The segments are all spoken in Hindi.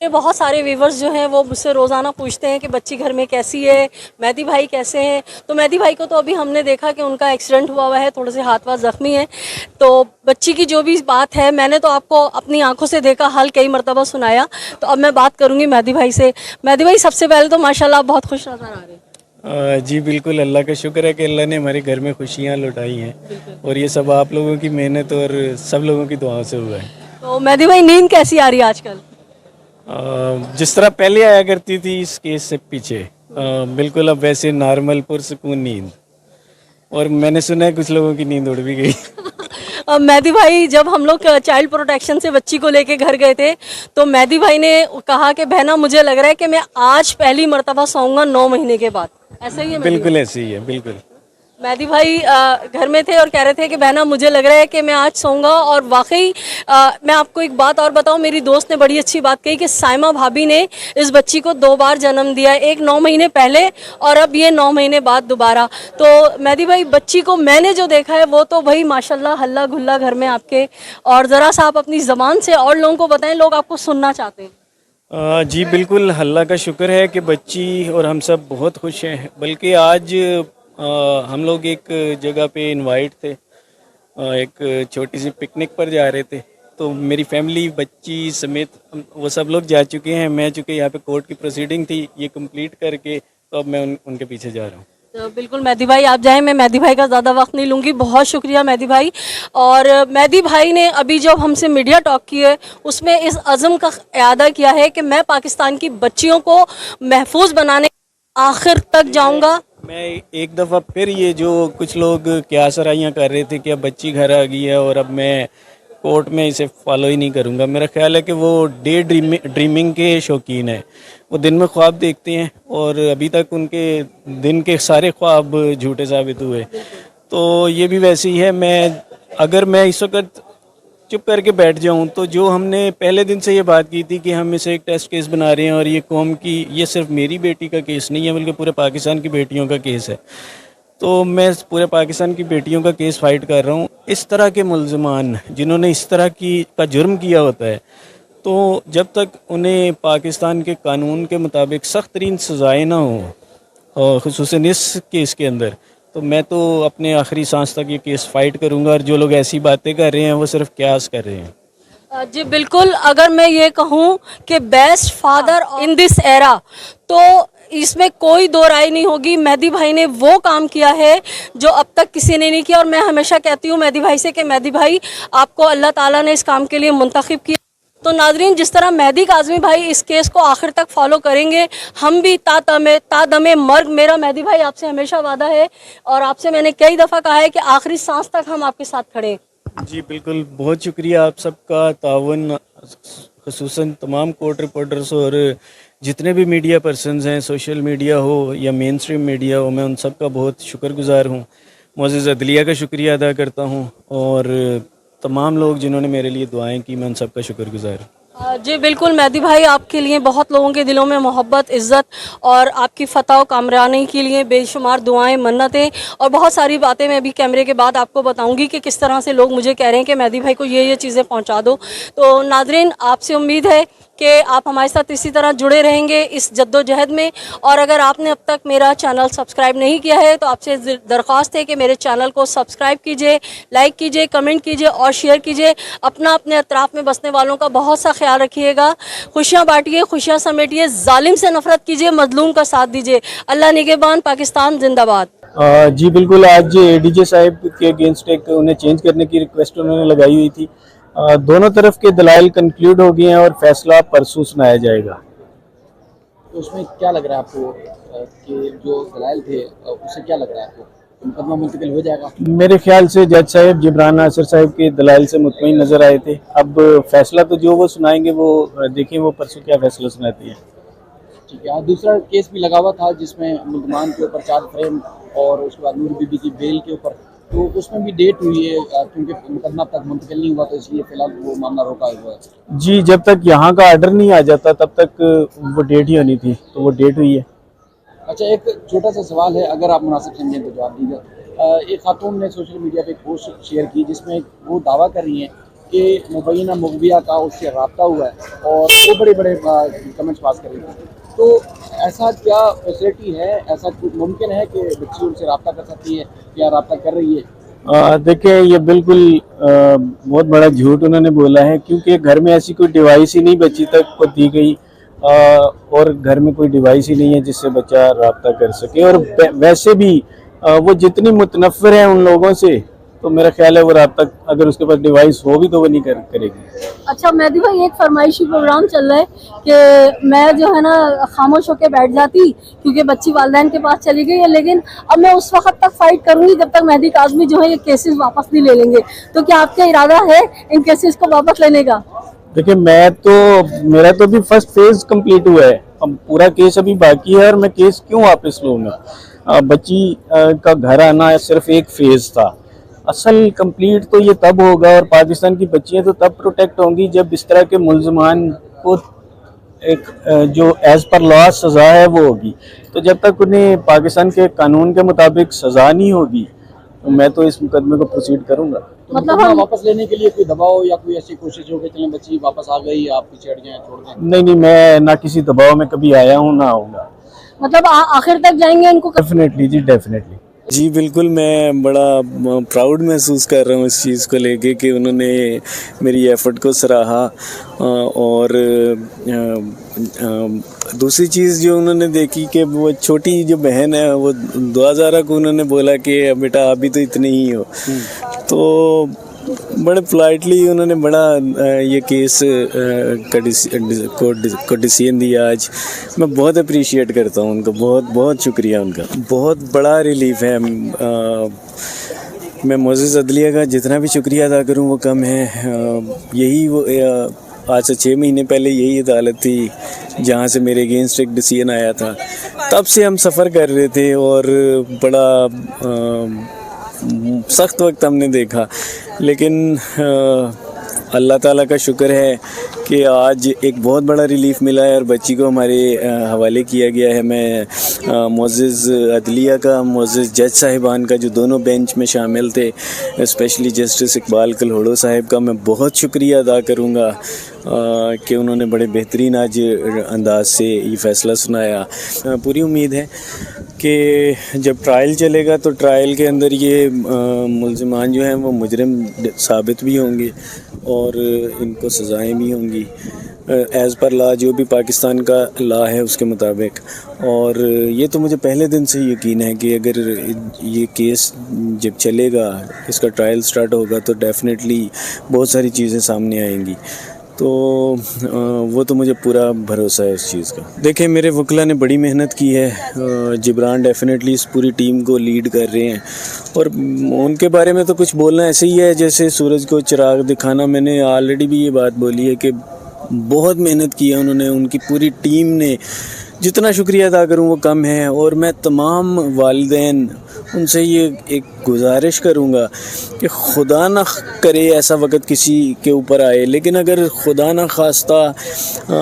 बहुत सारे व्यूवर्स जो हैं वो मुझसे रोज़ाना पूछते हैं कि बच्ची घर में कैसी है, मेहदी भाई कैसे हैं। तो मेहदी भाई को तो अभी हमने देखा कि उनका एक्सीडेंट हुआ है, थोड़े से हाथ वाथ ज़ख्मी हैं। तो बच्ची की जो भी बात है मैंने तो आपको अपनी आंखों से देखा, हाल कई मरतबा सुनाया। तो अब मैं बात करूँगी मेहदी भाई से। मेहदी भाई, सबसे पहले तो माशाल्लाह आप बहुत खुश नज़र आ रहे हैं। जी बिल्कुल, अल्लाह का शुक्र है कि अल्लाह ने हमारे घर में खुशियाँ लौटाई हैं और ये सब आप लोगों की मेहनत और सब लोगों की दुआओं से हुआ है। तो मेहदी भाई, नींद कैसी आ रही है आजकल? जिस तरह पहले आया करती थी इस केस से पीछे, बिल्कुल अब वैसे नॉर्मल पुरसकून नींद। और मैंने सुना है कुछ लोगों की नींद उड़ भी गई। मेहदी भाई, जब हम लोग चाइल्ड प्रोटेक्शन से बच्ची को लेके घर गए थे तो मेहदी भाई ने कहा कि बहना मुझे लग रहा है कि मैं आज पहली मर्तबा सोऊंगा 9 महीने के बाद। ऐसा ही है मेहदी बिल्कुल ऐसे ही है, बिल्कुल। मेहदी भाई घर में थे और कह रहे थे कि बहना मुझे लग रहा है कि मैं आज सोऊंगा। और वाकई मैं आपको एक बात और बताऊं, मेरी दोस्त ने बड़ी अच्छी बात कही कि साइमा भाभी ने इस बच्ची को 2 बार जन्म दिया, एक 9 महीने पहले और अब ये 9 महीने बाद दोबारा। तो मेहदी भाई, बच्ची को मैंने जो देखा है वो तो भाई माशाल्लाह हल्ला गुल्ला घर में आपके। और ज़रा सा आप अपनी ज़बान से और लोगों को बताएं, लोग आपको सुनना चाहते हैं। जी बिल्कुल, अल्लाह का शुक्र है कि बच्ची और हम सब बहुत खुश हैं। बल्कि आज हम लोग एक जगह पे इनवाइट थे, एक छोटी सी पिकनिक पर जा रहे थे। तो मेरी फैमिली, बच्ची समेत वो सब लोग जा चुके हैं। मैं चूँकि यहाँ पे कोर्ट की प्रोसीडिंग थी ये कंप्लीट करके, तो अब मैं उनके पीछे जा रहा हूँ। तो बिल्कुल मेहदी भाई आप जाएं, मैं मेहदी भाई का ज़्यादा वक्त नहीं लूँगी। बहुत शुक्रिया मेहदी भाई। और मेहदी भाई ने अभी जब हमसे मीडिया टॉक की है उसमें इस अज़म का इरादा किया है कि मैं पाकिस्तान की बच्चियों को महफूज बनाने आखिर तक जाऊँगा। मैं एक दफ़ा फिर ये जो कुछ लोग क्या सराहियाँ कर रहे थे कि अब बच्ची घर आ गई है और अब मैं कोर्ट में इसे फॉलो ही नहीं करूँगा, मेरा ख्याल है कि वो ड्रीमिंग के शौकीन है। वो दिन में ख्वाब देखते हैं और अभी तक उनके दिन के सारे ख्वाब झूठे साबित हुए। तो ये भी वैसे ही है। अगर मैं इस वक्त चुप करके बैठ जाऊं तो जो हमने पहले दिन से ये बात की थी कि हम इसे एक टेस्ट केस बना रहे हैं और ये कौम की, ये सिर्फ मेरी बेटी का केस नहीं है बल्कि पूरे पाकिस्तान की बेटियों का केस है। तो मैं पूरे पाकिस्तान की बेटियों का केस फाइट कर रहा हूँ। इस तरह के मुल्ज़िमान जिन्होंने इस तरह का जुर्म किया होता है, तो जब तक उन्हें पाकिस्तान के कानून के मुताबिक सख्त तरीन सज़ाएँ ना हों, और ख़ुसूसन इस केस के अंदर, तो मैं तो अपने आखिरी सांस तक ये केस फाइट करूंगा। और जो लोग ऐसी बातें कर रहे हैं वो सिर्फ क्यास कर रहे हैं। जी बिल्कुल, अगर मैं ये कहूँ कि best father in this era, तो इसमें कोई दो राय नहीं होगी। मेहदी भाई ने वो काम किया है जो अब तक किसी ने नहीं किया। और मैं हमेशा कहती हूँ मेहदी भाई से कि मेहदी भाई, आपको अल्लाह ताला ने इस काम के लिए मुंतखब किया। तो नाजरीन, जिस तरह मेहदी काज़मी भाई इस केस को आखिर तक फॉलो करेंगे, हम भी तादमे मर्ग, मेरा मेहदी भाई आपसे हमेशा वादा है और आपसे मैंने कई दफ़ा कहा है कि आखिरी सांस तक हम आपके साथ खड़े हैं। जी बिल्कुल, बहुत शुक्रिया आप सबका ताउन, ख़ुसूसन तमाम कोर्ट रिपोर्टर्स और जितने भी मीडिया पर्सनस हैं, सोशल मीडिया हो या मेन स्ट्रीम मीडिया हो, मैं उन सब का बहुत शुक्रगुज़ार हूँ। मुअज़्ज़ज़ अदलिया का शुक्रिया अदा करता हूँ और तमाम लोग जिन्होंने मेरे लिए दुआएं की, मैं उन सब का शुक्रगुज़ार हूँ। जी बिल्कुल मेहदी भाई, आपके लिए बहुत लोगों के दिलों में मोहब्बत, इज़्ज़त और आपकी फ़तह कामरानी के लिए बेशुमार दुआएं, मन्नतें और बहुत सारी बातें मैं अभी कैमरे के बाद आपको बताऊंगी कि किस तरह से लोग मुझे कह रहे हैं कि मेहदी भाई को ये चीज़ें पहुंचा दो। तो नाजरीन, आपसे उम्मीद है कि आप हमारे साथ इसी तरह जुड़े रहेंगे इस जद्दोजहद में। और अगर आपने अब तक मेरा चैनल सब्सक्राइब नहीं किया है तो आपसे दरख्वास्त है कि मेरे चैनल को सब्सक्राइब कीजिए, लाइक कीजिए, कमेंट कीजिए और शेयर कीजिए। अपने अतराफ़ में बसने वालों का बहुत सा ख्याल रखिएगा। खुशियाँ बांटिए, खुशियाँ समेटिए, जालिम से नफरत कीजिए, मजलूम का साथ दीजिए। अल्लाह निगहबान, पाकिस्तान जिंदाबाद। जी बिल्कुल, आज एडीजे साहब के अगेंस्ट एक उन्हें चेंज करने की रिक्वेस्ट उन्होंने लगाई हुई थी। दोनों तरफ के दलाइल कंक्लूड हो गए हैं और फैसला परसों सुनाया जाएगा। तो उसमें क्या लग रहा है आपको कि जो दलाइल थे उससे क्या लग रहा है आपको, मुकदमा मुंतकिल हो जाएगा? मेरे ख्याल से जज साहब जिब्रान नासिर साहब के दलाइल से मुतमईन नज़र आए थे। अब फैसला तो जो वो सुनाएंगे वो देखें वो परसों क्या फैसला सुनाती है। ठीक है। दूसरा केस भी लगा हुआ था जिसमें मुलजमान के ऊपर चार्ज फ्रेम और उसके बाद नूर बीबी की बेल के ऊपर, तो उसमें भी डेट हुई है क्योंकि मुकदमा अब तक मुंतकिल नहीं हुआ, तो इसलिए फिलहाल वो मामला रोका हुआ है। जी, जब तक यहाँ का आर्डर नहीं आ जाता तब तक वो डेट ही होनी थी, तो वो डेट हुई है। अच्छा, एक छोटा सा सवाल है, अगर आप मुनासिब समझें तो जवाब दीजिए। एक खातून ने सोशल मीडिया पे एक पोस्ट शेयर की जिसमें वो दावा कर रही हैं कि मुबैना मुगबिया का उससे रब्ता हुआ है और वो बड़े बड़े कमेंट्स पास कर रही थी। तो ऐसा क्या फैसिलिटी है, ऐसा मुमकिन है कि बच्ची उनसे रब्ता कर सकती है या रब्ता कर रही है? देखिए ये बिल्कुल बहुत बड़ा झूठ उन्होंने बोला है, क्योंकि घर में ऐसी कोई डिवाइस ही नहीं बच्ची तक को दी गई, और घर में कोई डिवाइस ही नहीं है जिससे बच्चा रब्ता कर सके। और वैसे भी वो जितनी मुतनफ़िर है उन लोगों से, तो मेरा ख्याल है वो रब्ता अगर उसके पास डिवाइस होगी तो वो नहीं करेगी। अच्छा मेहदी भाई, एक फरमाइशी प्रोग्राम चल रहा है कि मैं जो है ना खामोश होकर बैठ जाती क्योंकि बच्ची वालिदैन के पास चली गई है, लेकिन अब मैं उस वक्त तक फाइट करूंगी जब तक मेहदी काज़मी जो है ये केसेस वापस नहीं ले लेंगे। तो क्या आपका इरादा है इन केसेस को वापस लेने का? देखिए मेरा तो अभी फर्स्ट फेज कंप्लीट हुआ है, अब पूरा केस अभी बाकी है, और मैं केस क्यों वापस लूँगा? बच्ची का घर आना सिर्फ एक फेज था, असल कंप्लीट तो ये तब होगा और पाकिस्तान की बच्चियां तो तब प्रोटेक्ट होंगी जब इस तरह के मुल्ज़मान को एक जो एज़ पर लॉ सज़ा है वो होगी। तो जब तक उन्हें पाकिस्तान के कानून के मुताबिक सज़ा नहीं होगी तो मैं तो इस मुकदमे को प्रोसीड करूँगा। तो मतलब हम वापस लेने के लिए कोई दबाव या कोई ऐसी कोशिश हो कि चलें बच्ची वापस आ गई, आप पीछे हट जाएं, छोड़ दें? नहीं, मैं ना किसी दबाव में कभी आया हूँ ना आऊँगा। मतलब आखिर तक जाएंगे इनको? डेफिनेटली जी, डेफिनेटली जी, बिल्कुल। मैं बड़ा प्राउड महसूस कर रहा हूँ इस चीज़ को लेके कि उन्होंने मेरी एफ़र्ट को सराहा। और दूसरी चीज़ जो उन्होंने देखी कि वो छोटी जो बहन है वो दुआ ज़ारा को उन्होंने बोला कि बेटा अभी तो इतने ही हो, तो बड़े पोलाइटली उन्होंने बड़ा ये केस को डिसीजन दिया। आज मैं बहुत अप्रिशिएट करता हूँ उनका, बहुत बहुत शुक्रिया उनका, बहुत बड़ा रिलीफ है। मैं मोअज़्ज़िज़ अदलिया का जितना भी शुक्रिया अदा करूँ वो कम है। यही वो आज से 6 महीने पहले यही अदालत थी जहाँ से मेरे अगेंस्ट एक डिसीजन आया था, तब से हम सफ़र कर रहे थे और बड़ा सख्त वक्त हमने देखा, लेकिन अल्लाह ताला का शुक्र है कि आज एक बहुत बड़ा रिलीफ मिला है और बच्ची को हमारे हवाले किया गया है। मैं मोअज़्ज़िज़ अदलिया का, मोअज़्ज़िज़ जज साहिबान का जो दोनों बेंच में शामिल थे, स्पेशली जस्टिस इकबाल कल्होड़ो साहिब का मैं बहुत शुक्रिया अदा करूँगा कि उन्होंने बड़े बेहतरीन आज अंदाज से ये फ़ैसला सुनाया। पूरी उम्मीद है कि जब ट्रायल चलेगा तो ट्रायल के अंदर ये मुल्ज़िमान जो हैं वो मुजरिम साबित भी होंगे और इनको सज़ाएँ भी होंगी एज़ पर लॉ, जो भी पाकिस्तान का लॉ है उसके मुताबिक। और ये तो मुझे पहले दिन से यकीन है कि अगर ये केस जब चलेगा, इसका ट्रायल स्टार्ट होगा, तो डेफ़िनेटली बहुत सारी चीज़ें सामने आएंगी। तो वो तो मुझे पूरा भरोसा है इस चीज़ का। देखिए मेरे वकीला ने बड़ी मेहनत की है, जिब्रान डेफिनेटली इस पूरी टीम को लीड कर रहे हैं और उनके बारे में तो कुछ बोलना ऐसे ही है जैसे सूरज को चिराग दिखाना। मैंने ऑलरेडी भी ये बात बोली है कि बहुत मेहनत की है उन्होंने, उनकी पूरी टीम ने। जितना शुक्रिया अदा करूँ वो कम है। और मैं तमाम वालिदैन उनसे ये एक गुजारिश करूँगा कि खुदा न करे ऐसा वक़्त किसी के ऊपर आए, लेकिन अगर खुदा न खास्ता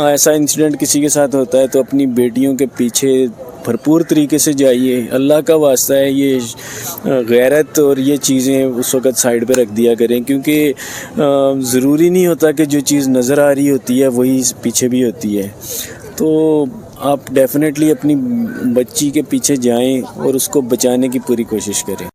ऐसा इंसिडेंट किसी के साथ होता है तो अपनी बेटियों के पीछे भरपूर तरीके से जाइए। अल्लाह का वास्ता है, ये गैरत और ये चीज़ें उस वक़्त साइड पे रख दिया करें, क्योंकि ज़रूरी नहीं होता कि जो चीज़ नज़र आ रही होती है वही पीछे भी होती है। तो आप डेफ़िनेटली अपनी बच्ची के पीछे जाएं और उसको बचाने की पूरी कोशिश करें।